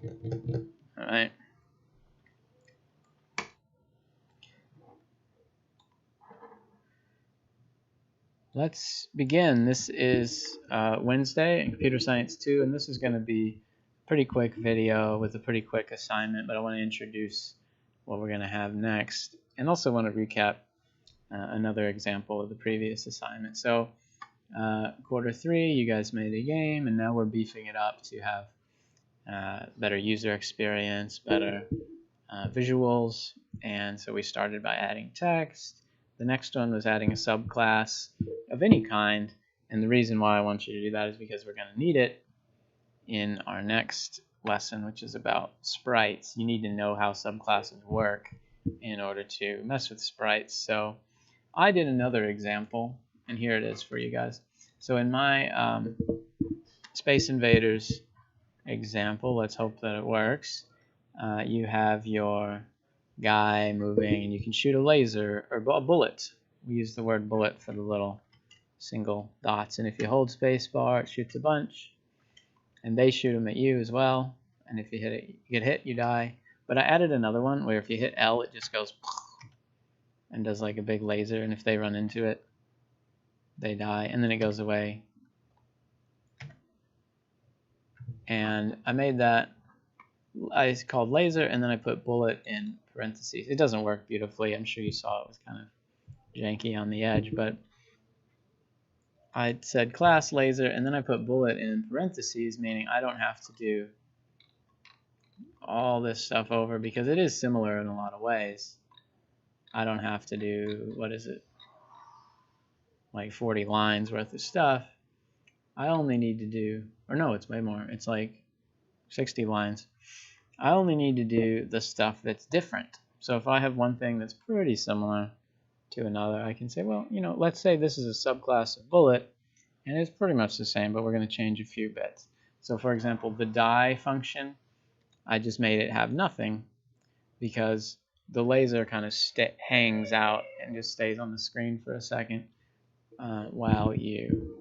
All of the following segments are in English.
All right. Let's begin. This is Wednesday in Computer Science 2, and this is going to be a pretty quick video with a pretty quick assignment, but I want to introduce what we're going to have next, and also want to recap another example of the previous assignment. So quarter 3, you guys made a game, and now we're beefing it up to have better user experience, better visuals, and so we started by adding text. The next one was adding a subclass of any kind, and the reason why I want you to do that is because we're going to need it in our next lesson, which is about sprites. You need to know how subclasses work in order to mess with sprites. So I did another example, and here it is for you guys. So in my Space Invaders example, let's hope that it works. You have your guy moving, and you can shoot a laser or a bullet. We use the word bullet for the little single dots, and if you hold spacebar, it shoots a bunch, and they shoot them at you as well, and if you hit it, you get hit, you die. But I added another one where if you hit L, it just goes and does like a big laser, and if they run into it, they die, and then it goes away. And I made that, I called laser, and then I put bullet in parentheses. It doesn't work beautifully. I'm sure you saw it was kind of janky on the edge, but I said class laser, and then I put bullet in parentheses, meaning I don't have to do all this stuff over because it is similar in a lot of ways. I don't have to do, what is it, like 40 lines worth of stuff. I only need to do, or no, it's way more. It's like 60 lines. I only need to do the stuff that's different. So if I have one thing that's pretty similar to another, I can say, well, you know, let's say this is a subclass of bullet, and it's pretty much the same, but we're going to change a few bits. So for example, the die function, I just made it have nothing because the laser kind of hangs out and just stays on the screen for a second while you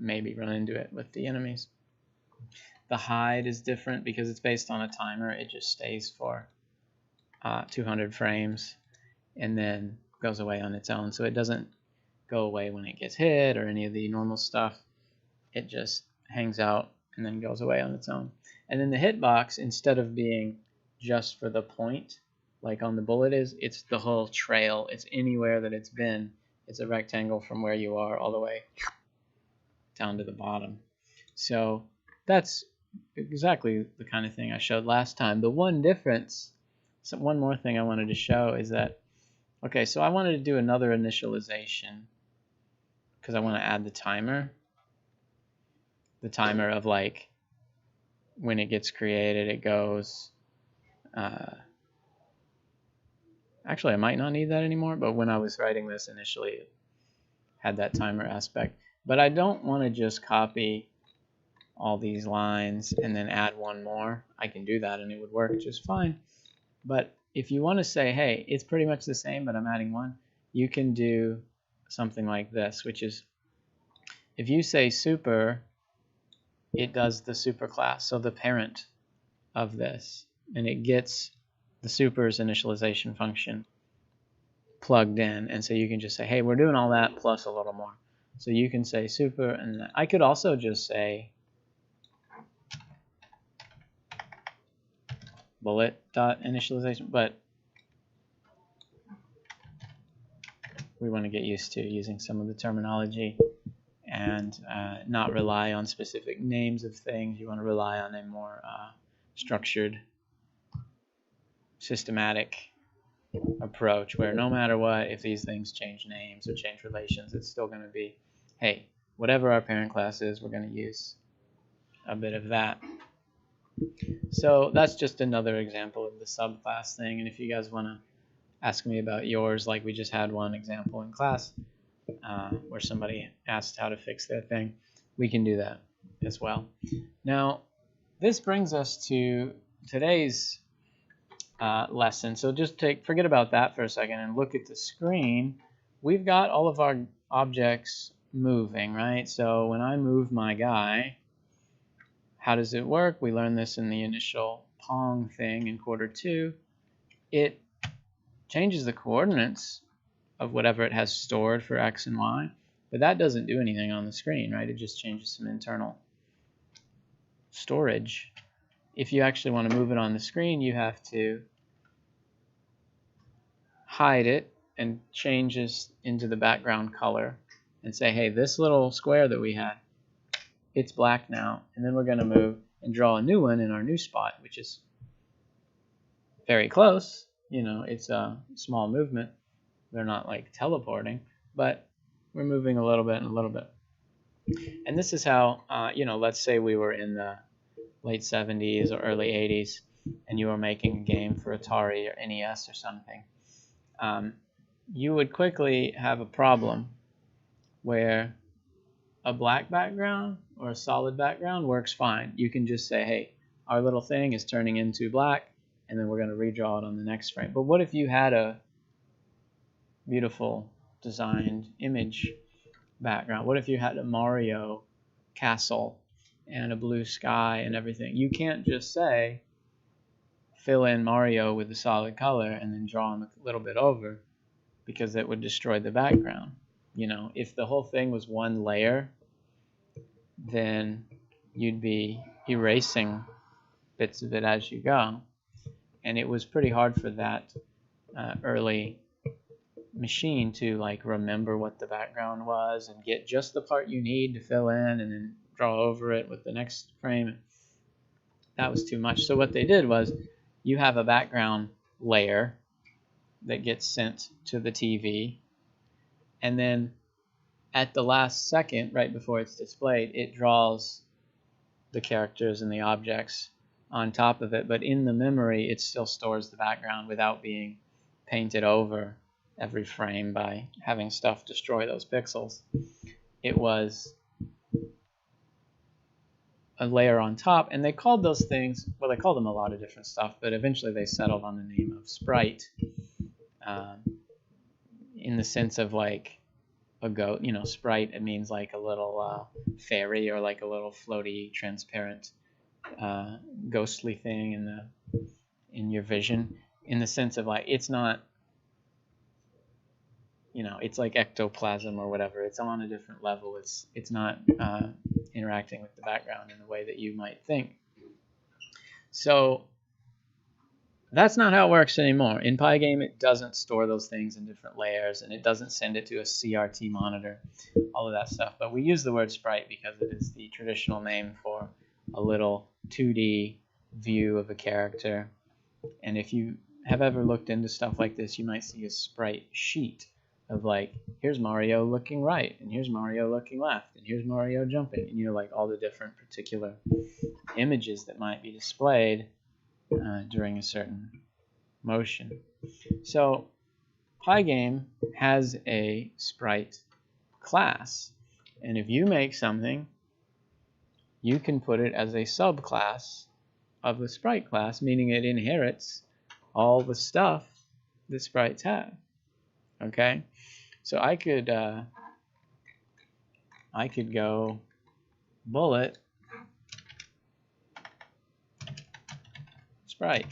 maybe run into it with the enemies. The hide is different because it's based on a timer. It just stays for 200 frames and then goes away on its own. So it doesn't go away when it gets hit or any of the normal stuff. It just hangs out and then goes away on its own. And then the hitbox, instead of being just for the point, like on the bullet is, it's the whole trail. It's anywhere that it's been. It's a rectangle from where you are all the way down to the bottom. So that's exactly the kind of thing I showed last time. The one difference, so one more thing I wanted to show is that, okay, so I wanted to do another initialization because I want to add the timer of like when it gets created, it goes, actually I might not need that anymore, but when I was writing this initially, it had that timer aspect. But I don't want to just copy all these lines and then add one more. I can do that and it would work just fine. But if you want to say, hey, it's pretty much the same, but I'm adding one, you can do something like this, which is if you say super, it does the super class, so the parent of this, and it gets the super's initialization function plugged in. And so you can just say, hey, we're doing all that plus a little more. So you can say super, and I could also just say bullet.initialization, but we want to get used to using some of the terminology and not rely on specific names of things. You want to rely on a more structured, systematic approach where no matter what, if these things change names or change relations, it's still going to be, hey, whatever our parent class is, we're going to use a bit of that. So that's just another example of the subclass thing. And if you guys want to ask me about yours, like we just had one example in class where somebody asked how to fix their thing, we can do that as well. Now, this brings us to today's lesson. So just forget about that for a second and look at the screen. We've got all of our objects moving, right? So when I move my guy, how does it work? We learned this in the initial Pong thing in quarter 2, it changes the coordinates of whatever it has stored for X and Y, but that doesn't do anything on the screen, right? It just changes some internal storage. If you actually want to move it on the screen, you have to hide it and change this into the background color and say, hey, this little square that we had, it's black now, and then we're going to move and draw a new one in our new spot, which is very close. You know, it's a small movement. They're not like teleporting, but we're moving a little bit and a little bit. And this is how, you know, let's say we were in the late 70s or early 80s and you were making a game for Atari or NES or something. You would quickly have a problem where a black background or a solid background works fine. You can just say, hey, our little thing is turning into black, and then we're going to redraw it on the next frame. But what if you had a beautiful designed image background? What if you had a Mario castle and a blue sky and everything? You can't just say, fill in Mario with a solid color and then draw him a little bit over, because it would destroy the background. You know, if the whole thing was one layer, then you'd be erasing bits of it as you go. And it was pretty hard for that early machine to like remember what the background was and get just the part you need to fill in and then draw over it with the next frame. That was too much. So what they did was, you have a background layer that gets sent to the TV, and then at the last second, right before it's displayed, it draws the characters and the objects on top of it, but in the memory it still stores the background without being painted over every frame by having stuff destroy those pixels. It was a layer on top, and they called those things, well, they called them a lot of different stuff, but eventually they settled on the name of sprite, in the sense of like a goat. You know, sprite, it means like a little fairy or like a little floaty, transparent, ghostly thing in your vision, in the sense of like, it's not, you know, it's like ectoplasm or whatever. It's on a different level. It's not interacting with the background in the way that you might think. So that's not how it works anymore. In Pygame, it doesn't store those things in different layers, and it doesn't send it to a CRT monitor, all of that stuff. But we use the word sprite because it is the traditional name for a little 2D view of a character. And if you have ever looked into stuff like this, you might see a sprite sheet of like, here's Mario looking right, and here's Mario looking left, and here's Mario jumping, and you know, like all the different particular images that might be displayed during a certain motion. So Pygame has a sprite class, and if you make something, you can put it as a subclass of the sprite class, meaning it inherits all the stuff that sprites have. Okay, so I could go bullet sprite.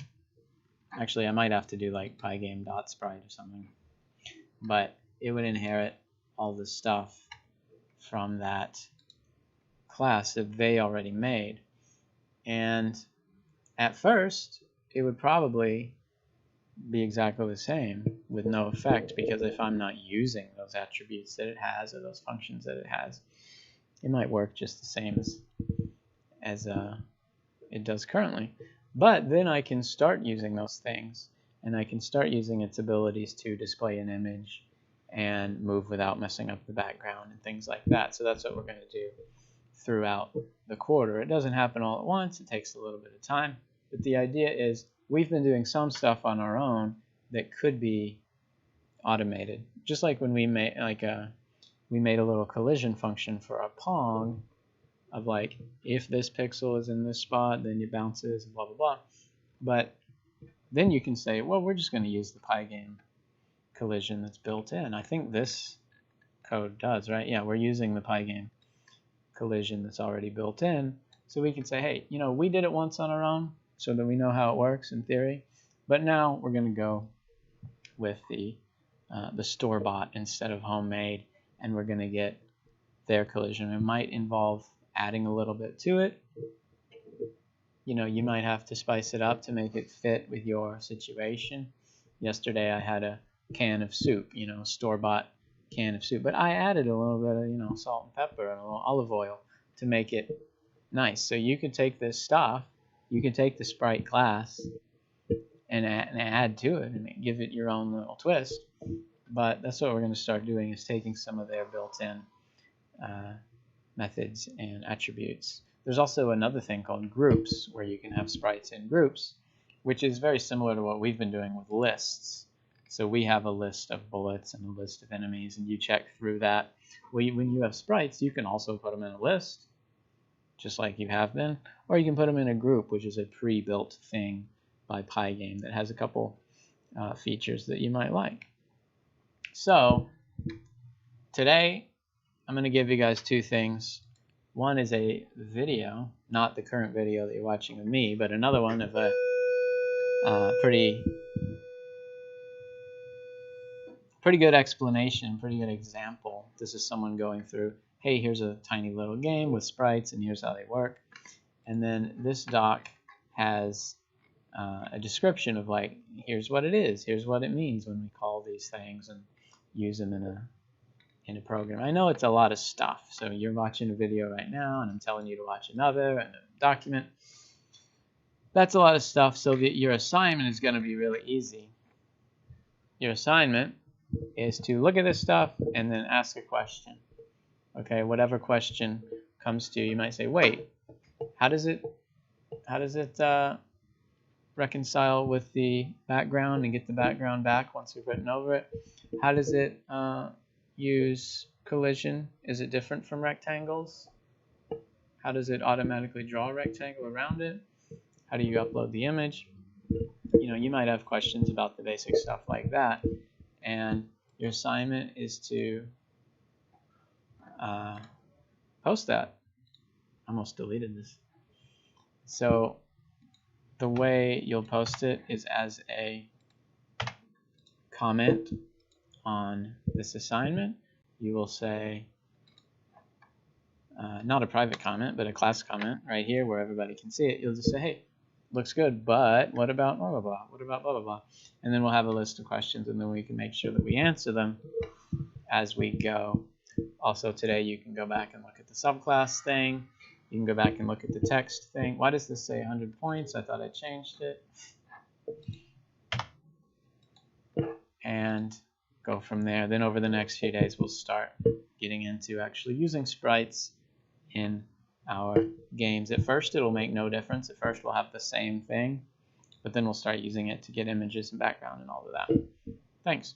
Actually, I might have to do like pygame.sprite or something, but it would inherit all the stuff from that class that they already made. And at first, it would probably be exactly the same with no effect, because if I'm not using those attributes that it has or those functions that it has, it might work just the same as it does currently. But then I can start using those things, and I can start using its abilities to display an image and move without messing up the background and things like that. So that's what we're going to do throughout the quarter. It doesn't happen all at once. It takes a little bit of time. But the idea is, we've been doing some stuff on our own that could be automated. Just like when we made we made a little collision function for our Pong of like, if this pixel is in this spot, then it bounces and blah blah blah. But then you can say, well, we're just going to use the Pygame collision that's built in. I think this code does, right? Yeah, we're using the Pygame collision that's already built in. So we can say, hey, you know, we did it once on our own, so that we know how it works in theory. But now we're going to go with the store-bought instead of homemade, and we're going to get their collision. It might involve adding a little bit to it. You know, you might have to spice it up to make it fit with your situation. Yesterday I had a can of soup, you know, store-bought can of soup, but I added a little bit of, you know, salt and pepper and a little olive oil to make it nice. So you could take this stuff, you can take the Sprite class and add to it and give it your own little twist. But that's what we're going to start doing, is taking some of their built-in methods and attributes. There's also another thing called groups, where you can have sprites in groups, which is very similar to what we've been doing with lists. So we have a list of bullets and a list of enemies, and you check through that. Well, when you have sprites, you can also put them in a list, just like you have been, or you can put them in a group, which is a pre-built thing by Pygame that has a couple features that you might like. So today I'm going to give you guys two things. One is a video, not the current video that you're watching of me, but another one of a pretty good explanation, pretty good example. This is someone going through, hey, here's a tiny little game with sprites and here's how they work. And then this doc has a description of, like, here's what it is, here's what it means when we call these things and use them in a program. I know it's a lot of stuff, so you're watching a video right now and I'm telling you to watch another and a document. That's a lot of stuff, so that your assignment is going to be really easy. Your assignment is to look at this stuff and then ask a question. Okay, whatever question comes to you, you might say, wait, how does it reconcile with the background and get the background back once we've written over it? How does it use collision? Is it different from rectangles? How does it automatically draw a rectangle around it? How do you upload the image? You know, you might have questions about the basic stuff like that, and your assignment is to post that. I almost deleted this. So the way you'll post it is as a comment on this assignment. You will say, not a private comment, but a class comment right here where everybody can see it. You'll just say, hey, looks good, but what about blah, blah, blah? What about blah, blah, blah? And then we'll have a list of questions, and then we can make sure that we answer them as we go. Also today you can go back and look at the subclass thing. You can go back and look at the text thing. Why does this say 100 points? I thought I changed it. And go from there. Then over the next few days we'll start getting into actually using sprites in our games. At first it'll make no difference. At first we'll have the same thing, but then we'll start using it to get images and background and all of that. Thanks.